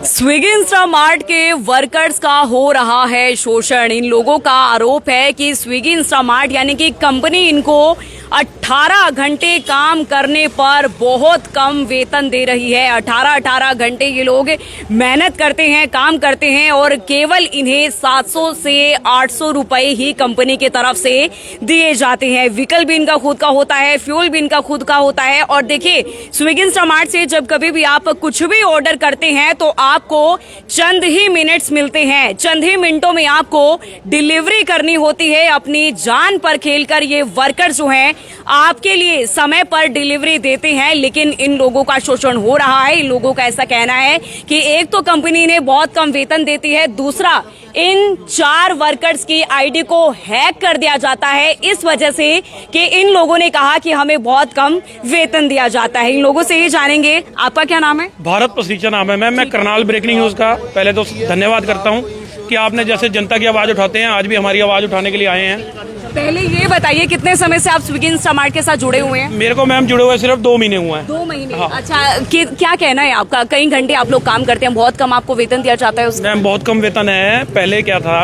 Swiggy Instamart के workers का हो रहा है शोषण। इन लोगों का आरोप है कि स्विगी इंस्टामार्ट यानी कि कंपनी इनको 18 घंटे काम करने पर बहुत कम वेतन दे रही है। 18 घंटे ये लोग मेहनत करते हैं, काम करते हैं और केवल इन्हें 700 से 800 रुपए ही कंपनी की तरफ से दिए जाते हैं। व्हीकल भी इनका खुद का होता है, फ्यूल भी इनका खुद का होता है। और देखिए, स्विगी इंस्टामार्ट से जब कभी भी आप कुछ भी ऑर्डर करते हैं तो आपको चंद ही मिनट्स मिलते हैं, चंद ही मिनटों में आपको डिलीवरी करनी होती है। अपनी जान पर खेलकर ये वर्कर जो हैं आपके लिए समय पर डिलीवरी देते हैं, लेकिन इन लोगों का शोषण हो रहा है। इन लोगों का ऐसा कहना है कि एक तो कंपनी ने बहुत कम वेतन देती है, दूसरा इन 4 वर्कर्स की आईडी को हैक कर दिया जाता है इस वजह से कि इन लोगों ने कहा कि हमें बहुत कम वेतन दिया जाता है। इन लोगों से ही जानेंगे, आपका क्या नाम है? भारत पसीचा नाम है मैम। मैं करनाल ब्रेकिंग न्यूज का पहले तो धन्यवाद करता हूं कि आपने जैसे जनता की आवाज उठाते हैं, आज भी हमारी आवाज उठाने के लिए आए हैं। पहले ये बताइए, कितने समय से आप स्विगी इंस्टामार्ट के साथ जुड़े हुए हैं? मेरे को मैम जुड़े हुए सिर्फ 2 महीने हुए हैं। 2 महीने? हाँ। अच्छा, क्या कहना है आपका? कई घंटे आप लोग काम करते हैं, बहुत कम आपको वेतन दिया जाता है उसमें? मैम बहुत कम वेतन है। पहले क्या था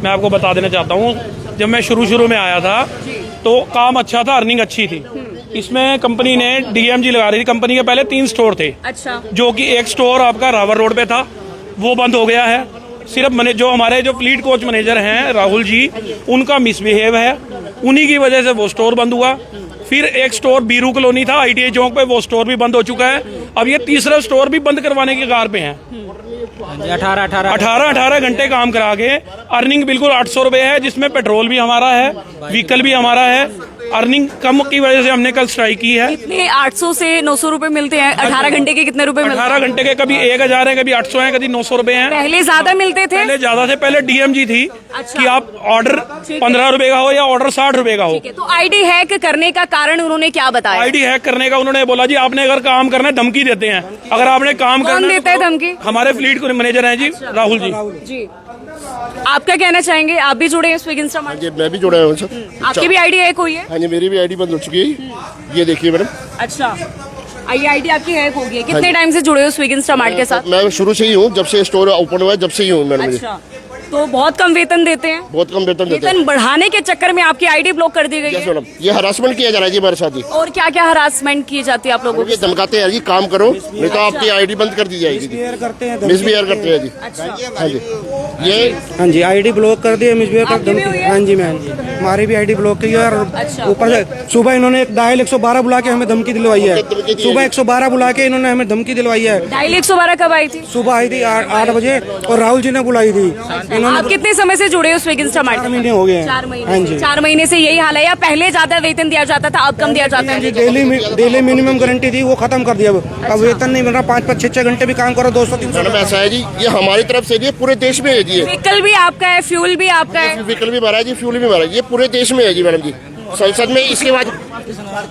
मैं आपको बता देना चाहता हूँ, जब मैं शुरू में आया था तो काम अच्छा था, अर्निंग अच्छी थी। इसमें कंपनी ने डीएमजी लगा रही थी। कंपनी के पहले 3 स्टोर थे। अच्छा। जो कि एक स्टोर आपका रावर रोड पे था, वो बंद हो गया है। सिर्फ जो हमारे जो फ्लीट कोच मैनेजर हैं राहुल जी, उनका मिसबिहेव है, उन्हीं की वजह से वो स्टोर बंद हुआ। फिर एक स्टोर बीरू कॉलोनी था ITA चौक पे, वो स्टोर भी बंद हो चुका है। अब ये तीसरा स्टोर भी बंद करवाने की कगार पे हैं। 18 घंटे काम करा के अर्निंग बिल्कुल 800 रुपए है, जिसमें पेट्रोल भी हमारा है, व्हीकल भी हमारा है। अर्निंग कम की वजह से हमने कल स्ट्राइक की है। कितने 800 से 900 रुपए मिलते हैं? 18 घंटे के कितने रुपए मिलते हैं? 18 घंटे के कभी 1000 है, कभी 800 है, कभी 900 रुपए हैं। पहले ज्यादा मिलते थे? पहले ज्यादा से पहले DMG थी। अच्छा। कि आप ऑर्डर 15 रुपए का हो या ऑर्डर 60 रुपए का हो। तो आईडी हैक करने का कारण उन्होंने क्या बताया? आईडी हैक करने का उन्होंने बोला जी, आपने अगर काम करना है, धमकी देते हैं। अगर आपने काम करना कौन देता है धमकी? हमारे फ्लीट को मैनेजर हैं जी, राहुल जी। आप क्या कहना चाहेंगे? आप भी जुड़े हैं स्विगी इंस्टामार्ट? जी मैं भी जुड़ा हूँ सर। आपकी भी आईडी हैक हुई है? हाँ जी, मेरी भी आईडी बंद हो चुकी है। ये देखिए मैडम। अच्छा, ये आईडी आपकी हैक हो गई है। कितने टाइम से जुड़े हो स्विगी इंस्टामार्ट के साथ? मैं शुरू से ही हूँ, जब से स्टोर ओपन हुआ है, जब से ही हूँ मैडम। अच्छा, तो बहुत कम वेतन देते हैं? बहुत कम वेतन देते हैं। वेतन बढ़ाने के चक्कर में आपकी आईडी ब्लॉक कर दी गई यस है? मैडम, ये हरासमेंट किया जा रहा है जी हमारे साथ ही। और क्या क्या हरासमेंट की जाती है आप लोगों ये को? धमकाते हैं जी, काम करो नहीं तो आपकी आईडी बंद कर दी जाएगी। मिसबिहेव करते हैं जी। हाँ जी, ये हाँ जी, आईडी ब्लॉक कर दी है, मिसबिहेव कर आपकी भी हुई है? हाँ जी मैम, हमारी भी आईडी ब्लॉक की है। और अच्छा। ऊपर से सुबह इन्होंने डायल 112 बुला के हमें धमकी दिलवाई है। सुबह 112 बुला के इन्होंने हमें धमकी दिलवाई है। डायल 112 कब आई थी? सुबह आई थी 8 बजे और राहुल जी ने बुलाई थी। आप कितने समय से जुड़े हो स्विगी इंस्टामार्ट? 4 महीने हो गए हैं। 4 महीने? हाँ जी। 4 महीने से यही हाल है या पहले ज्यादा वेतन दिया जाता था, अब कम दिया जाता है? डेली मिनिमम गारंटी थी, वो खत्म कर दिया। अब वेतन नहीं मिल रहा, 5-5, 6-6 घंटे भी काम करो, 200-300। मैडम ऐसा है जी, ये हमारी तरफ से जी, पूरे देश में है जी। व्हीकल भी आपका है, फ्यूल भी आपका है? व्हीकल भी भरा है जी, फ्यूल भी भरा है, ये पूरे देश में है जी मैडम जी। संसद में इसके बाद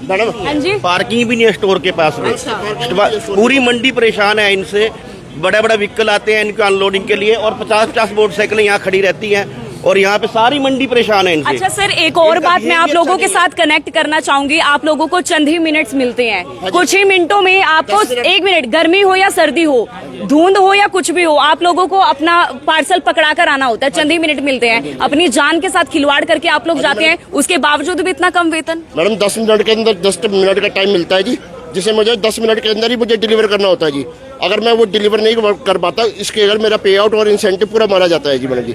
मैडम हाँ जी। पार्किंग भी नहीं है स्टोर के पास में। पूरी मंडी परेशान है इनसे। बड़े बड़े व्हीकल आते हैं इनके अनलोडिंग के लिए और 50-50 मोटरसाइकिलें यहाँ खड़ी रहती हैं और यहाँ पे सारी मंडी परेशान है इनसे। अच्छा सर, एक और बात मैं आप लोगों के साथ कनेक्ट करना चाहूंगी। आप लोगों को चंद ही मिनट्स मिलते हैं, कुछ ही मिनटों में आपको 1 मिनट, गर्मी हो या सर्दी हो, धुंध हो या कुछ भी हो, आप लोगों को अपना पार्सल पकड़ा कर आना होता है। चंद ही मिनट मिलते हैं, अपनी जान के साथ खिलवाड़ करके आप लोग जाते हैं, उसके बावजूद भी इतना कम वेतन? मैडम 10 मिनट के अंदर 10 मिनट का टाइम मिलता है जी, जिसे मुझे 10 मिनट के अंदर ही मुझे डिलीवर करना होता है जी। अगर मैं वो डिलीवर नहीं कर पाता, इसके अगर मेरा पे आउट और इंसेंटिव पूरा मारा जाता है जी मैडम जी।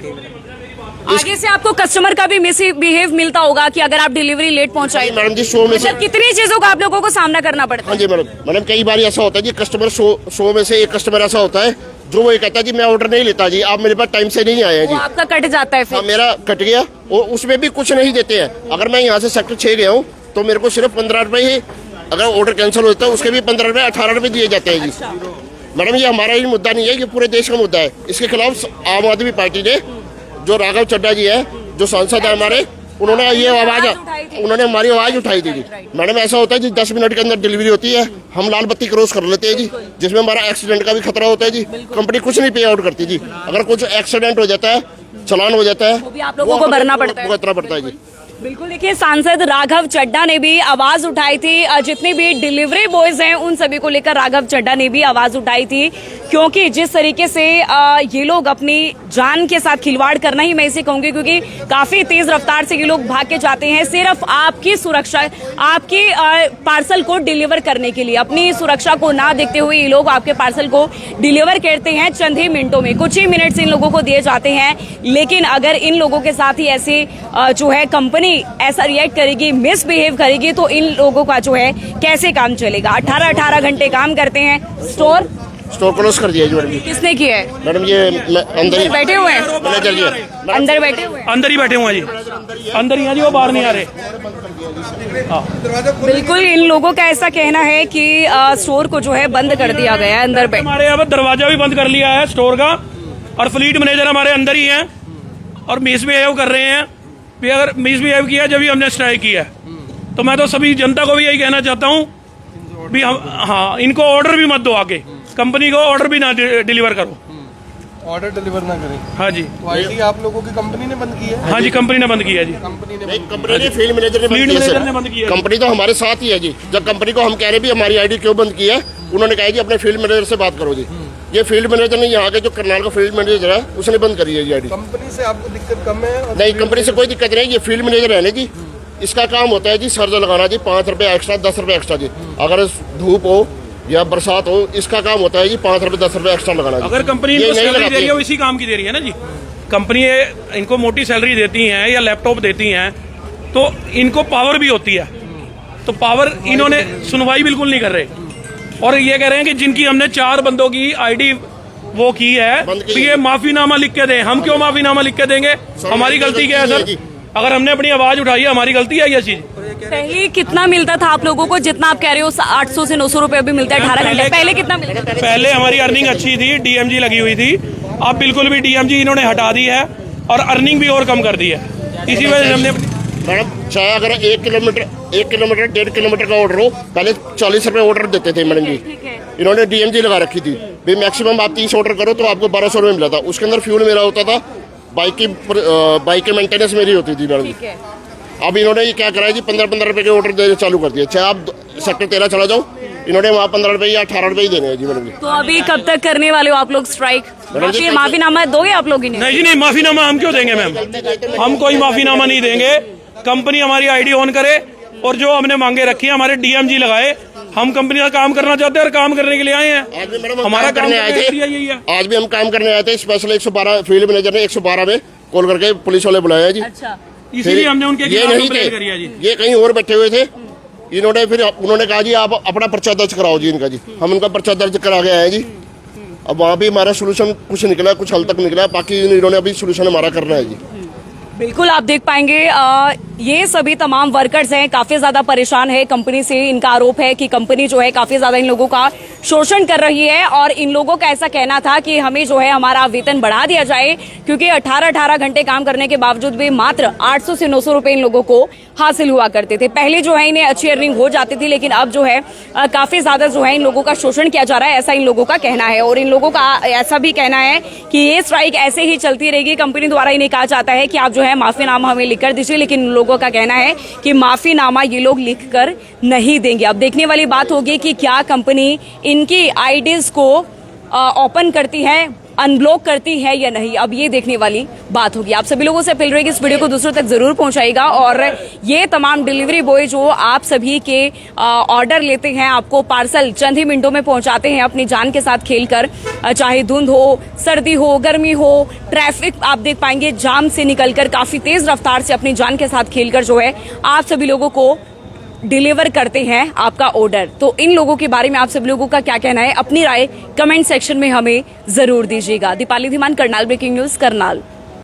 आगे से आपको कस्टमर का भी मिसबिहेव मिलता होगा कि अगर आप डिलीवरी लेट पहुंचाए? मैडम जी 100 में से कितनी चीजों का आप लोगों को सामना करना पड़ता है? हाँ जी मैडम कई बार ऐसा होता है जी, कस्टमर 100 में से एक कस्टमर ऐसा होता है जो वो ये कहता है जी मैं ऑर्डर नहीं लेता जी, आप मेरे पास टाइम से नहीं आए जी। आपका कट जाता है फिर? हाँ, मेरा कट गया और उसमें भी कुछ नहीं देते हैं। अगर मैं यहाँ से सेक्टर 6 गया हूँ तो मेरे को सिर्फ 15 रुपए ही, अगर ऑर्डर कैंसिल होता है उसके भी 15 रुपए 18 रुपए दिए जाते हैं जी। मैडम ये हमारा ही मुद्दा नहीं है, ये पूरे देश का मुद्दा है। इसके खिलाफ आम आदमी पार्टी ने, जो राघव चड्ढा जी है, जो सांसद है हमारे, उन्होंने उन्होंने हमारी आवाज उठाई थी जी। मैडम ऐसा होता है जी, 10 मिनट के अंदर डिलीवरी होती है, हम लाल बत्ती क्रॉस कर लेते हैं जी, जिसमें हमारा एक्सीडेंट का भी खतरा होता है जी। कंपनी कुछ नहीं पे आउट करती जी। अगर कुछ एक्सीडेंट हो जाता है, चलान हो जाता है, वो भी आप लोगों को भरना पड़ता है? भुगतना पड़ता है जी। बिल्कुल, देखिए सांसद राघव चड्ढा ने भी आवाज उठाई थी। जितने भी डिलीवरी बॉयज हैं उन सभी को लेकर राघव चड्ढा ने भी आवाज उठाई थी, क्योंकि जिस तरीके से ये लोग अपनी जान के साथ खिलवाड़ करना ही मैं इसे कहूंगी, क्योंकि काफी तेज रफ्तार से ये लोग भाग के जाते हैं सिर्फ आपकी सुरक्षा, आपके पार्सल को डिलीवर करने के लिए। अपनी सुरक्षा को ना देखते हुए ये लोग आपके पार्सल को डिलीवर करते हैं चंद ही मिनटों में। कुछ ही मिनट्स इन लोगों को दिए जाते हैं, लेकिन अगर इन लोगों के साथ ही ऐसे जो है कंपनी ऐसा रिएक्ट करेगी, मिसबिहेव करेगी, तो इन लोगों का जो है कैसे काम चलेगा। 18 घंटे काम करते हैं। स्टोर क्लोज कर दिया जी मैडम जी। किसने किया है? मैडम ये अंदर ही बैठे हुए हैं, मैनेजर जी अंदर बैठे हुए हैं। अंदर ही बैठे हुए हैं जी, अंदर ही हैं जी, वो बाहर नहीं आ रहे। बिल्कुल, इन लोगों का ऐसा कहना है कि स्टोर को जो है बंद कर दिया गया है, अंदर बैठ। हमारे यहाँ पर दरवाजा भी बंद कर लिया है स्टोर का, और फ्लीट मैनेजर हमारे अंदर ही हैं और मिसबिहेव कर रहे हैं भी। अगर मिसबिहेव किया जब भी हमने स्ट्राइक किया, तो मैं तो सभी जनता को भी यही कहना चाहता हूँ भी हम, हाँ, इनको ऑर्डर भी मत दो, आगे कंपनी को ऑर्डर भी ना डिलीवर करो, ऑर्डर डिलीवर ना करें। हाँ जी, तो आईडी आप लोगों की कंपनी ने बंद की है? हाँ जी, कंपनी ने बंद किया जी। कंपनी ने फील्ड मैनेजर ने बंद किया सर। कंपनी तो हमारे साथ ही है जी। जब कंपनी को हम कह रहे भी हमारी आईडी क्यों बंद की है, उन्होंने कहा जी अपने फील्ड मैनेजर से बात करो जी। ये फील्ड मैनेजर ने, यहाँ के जो करनाल का फील्ड मैनेजर है, उसने बंद करी है जी आईडी। कंपनी से आपको दिक्कत कम है? नहीं, कंपनी से कोई दिक्कत नहीं। ये फील्ड मैनेजर है ना जी, इसका काम होता है जी सर्ज लगाना जी, 5 रुपए एक्स्ट्रा, 10 रुपए एक्स्ट्रा जी। अगर धूप हो या बरसात हो, इसका काम होता है जी 5 रुपए 10 रुपए एक्स्ट्रा लगाना। अगर कंपनी इनको सैलरी दे रही है, वो इसी काम की दे रही है ना जी। कंपनी इनको मोटी सैलरी देती है या लैपटॉप देती हैं, तो इनको पावर भी होती है, तो पावर इन्होंने सुनवाई बिल्कुल नहीं कर रहे, और ये कह रहे हैं कि जिनकी हमने 4 बंदों की आईडी वो की है, तो ये माफीनामा लिख के दें। हम क्यों माफीनामा लिख के देंगे? हमारी गलती क्या है सर? अगर हमने अपनी आवाज उठाई है, हमारी गलती है ये चीज। पहले कितना मिलता था आप लोगों को? जितना आप कह रहे हो 800 से 900 रुपए अभी मिलता है 18 घंटे, पहले कितना मिलता था? पहले हमारी अर्निंग अच्छी थी, डीएमजी लगी हुई थी। अब बिल्कुल भी डीएमजी इन्होंने हटा दी है और अर्निंग भी और कम कर दी है। इसी वजह से हमने, मैडम, चाहे अगर 1 किलोमीटर 1.5 किलोमीटर का ऑर्डर हो, पहले 40 रुपए ऑर्डर देते थे मैडम जी। इन्होंने डीएमजी लगा रखी थी भाई, मैक्सिमम आप 30 ऑर्डर करो तो आपको 1200 रुपए मिला था। उसके अंदर फ्यूल मेरा होता था, बाइक की मेंटेनेंस मेरी होती थी मैडम जी। अब इन्होंने ये क्या करा है जी, 15-15 रुपए के ऑर्डर देने चालू कर दिए। चाहे आप सेक्टर 13 चला जाओ, इन्होंने वहाँ 15 रुपए या 18 रुपए ही देने हैं जी मैडम जी। तो अभी कब तक करने वाले हो आप लोग स्ट्राइक? माफीनामा दोगे आप लोग? नहीं जी, नहीं, माफीनामा हम क्यों देंगे मैम? हम कोई माफीनामा नहीं देंगे। कंपनी हमारी आईडी ऑन करे और जो हमने मांगे रखी है, हमारे डीएमजी लगाए। हम कंपनी का काम करना चाहते हैं और काम करने के लिए आए हैं। आज भी मैडम हमारा काम करने आए थे, यही है। आज भी हम काम करने आए थे। स्पेशल 112 फील्ड मैनेजर ने 112 में कॉल करके पुलिस वाले बुलाया जी। अच्छा, इसीलिए हमने उनके ये नहीं थे, करी है जी। ये कहीं और बैठे हुए थे। इन्होंने फिर उन्होंने कहा जी आप अपना पर्चा दर्ज कराओ जी इनका जी। हम उनका पर्चा दर्ज करा के आए जी। अब वहाँ भी हमारा सोल्यूशन कुछ निकला, कुछ हल तक निकला, बाकी इन्होंने अभी सोल्यूशन हमारा करना है जी। बिल्कुल, आप देख पाएंगे ये सभी तमाम वर्कर्स हैं, काफी ज्यादा परेशान है कंपनी से। इनका आरोप है कि कंपनी जो है काफी ज्यादा इन लोगों का शोषण कर रही है, और इन लोगों का ऐसा कहना था कि हमें जो है हमारा वेतन बढ़ा दिया जाए, क्योंकि 18 घंटे काम करने के बावजूद भी मात्र 800 से 900 रुपए इन लोगों को हासिल हुआ करते थे। पहले जो है इन्हें अच्छी अर्निंग हो जाती थी, लेकिन अब जो है काफी ज्यादा जो है इन लोगों का शोषण किया जा रहा है, ऐसा इन लोगों का कहना है। और इन लोगों का ऐसा भी कहना है कि ये स्ट्राइक ऐसे ही चलती रहेगी। कंपनी द्वारा इन्हें कहा जाता है कि आप जो है माफीनामा हमें लिख कर दीजिए, लेकिन इन लोगों का कहना है कि माफीनामा ये लोग लिख कर नहीं देंगे। अब देखने वाली बात होगी कि क्या कंपनी इनकी आईडीज को ओपन करती है, अनब्लॉक करती है या नहीं, अब ये देखने वाली बात होगी। आप सभी लोगों से अपील रहेगी इस वीडियो को दूसरों तक जरूर पहुंचाइएगा, और ये तमाम डिलीवरी बॉय जो आप सभी के ऑर्डर लेते हैं, आपको पार्सल चंद ही मिनटों में पहुंचाते हैं अपनी जान के साथ खेलकर, चाहे धुंध हो, सर्दी हो, गर्मी हो, ट्रैफिक आप देख पाएंगे जाम से निकलकर काफी तेज रफ्तार से अपनी जान के साथ खेलकर जो है आप सभी लोगों को डिलीवर करते हैं आपका ऑर्डर। तो इन लोगों के बारे में आप सब लोगों का क्या कहना है, अपनी राय कमेंट सेक्शन में हमें जरूर दीजिएगा। Deepali Dhiman, Karnal breaking news, Karnal.